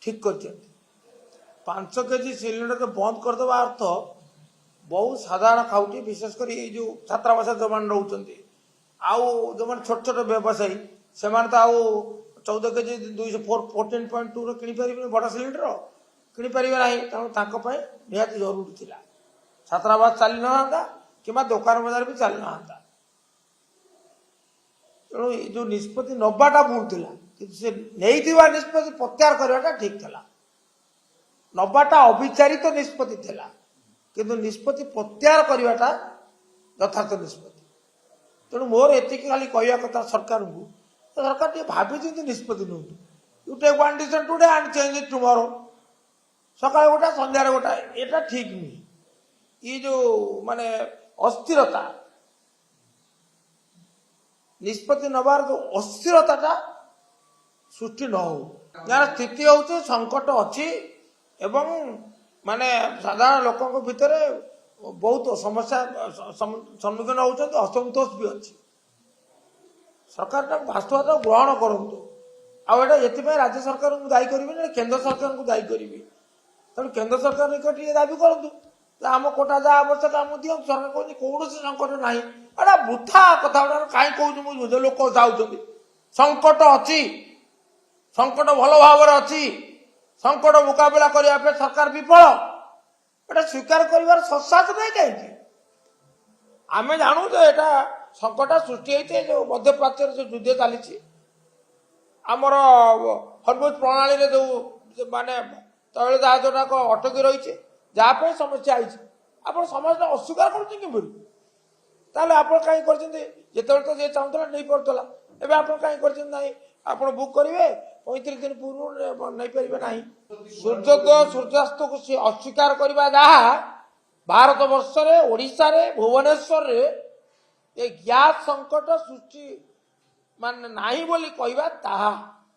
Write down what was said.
ठीक कर 5 KG cylinder के बंद करदे अर्थ बहुत साधारण खाऊटी विशेषकर ये जो छात्रावास जो मैंने रोचे आउ जो मैंने छोट छोट व्यवसायी से तो आउ 14 केजी 14.2 किपर बड़ सिलिंडर किपर ना तेणु निहती जरूरी था छात्रावास चली ना कि दुकान बजार भी चली ना तेणु जो निष्पत्ति नबाटा भूल था निष्पत्ति प्रत्याहार करवाटा ठीक था नबाटा अविचारित निष्पत्ति था किंतु निष्पत्ति प्रत्याहार करवाटा यथार्थ निष्पत्ति तेणु मोर एति खाली कहवा कथा सरकार को सरकार टे भाई निष्पत्ति now you take one decision today and change it tomorrow सकाळ गोटा संध्यार गोटा एटा ठीक नुहे ये जो माने अस्थिरता निष्पत्ति नबार जो अस्थिरता सृष्टि न हो यार स्थिति हूँ संकट अच्छी एवं माने साधारण लोकों भितर बहुत समस्या सम्मुखीन होती असंतोष भी अच्छी सरकार वास्तवता ग्रहण करूँ आटा ये राज्य सरकार को दायी करी केंद्र सरकार को दायी करी तेणु केंद्र सरकार निकट ये दाबी करूँ आम कोटा जहाँ आवश्यक आम दिखाँ सरकार कहते कौन संकट ना एटा वृथा कथा कहीं कहूँ लोक चाहते संकट अच्छी संकट भल भाव अच्छी संकट मुकाबला करने सरकार विफल एटा स्वीकार कर सत्साहस नहीं कहीं आम जानू जो यहाँ संकट सृष्टि होती जो मध्यप्राच्य जो युद्ध चली आमर हरमुज प्रणाली जो माने तैल जहाज गुड़ाक अटकी रही जहाँपे समस्या आई आप समस्त अस्वीकार कर आप कहीं करते तो ये चाहूला नहीं पार्ला एवं आप कहीं कर आप बुक करेंगे 35 दिन पूर्व नहीं पारे ना सूर्योदय सूर्यास्त को सी अस्वीकार करवा जहाँ भारत वर्ष ओडिशा रे भुवनेश्वर रे ये गैस संकट सृष्टि मान नहीं बोली कहवा ताहा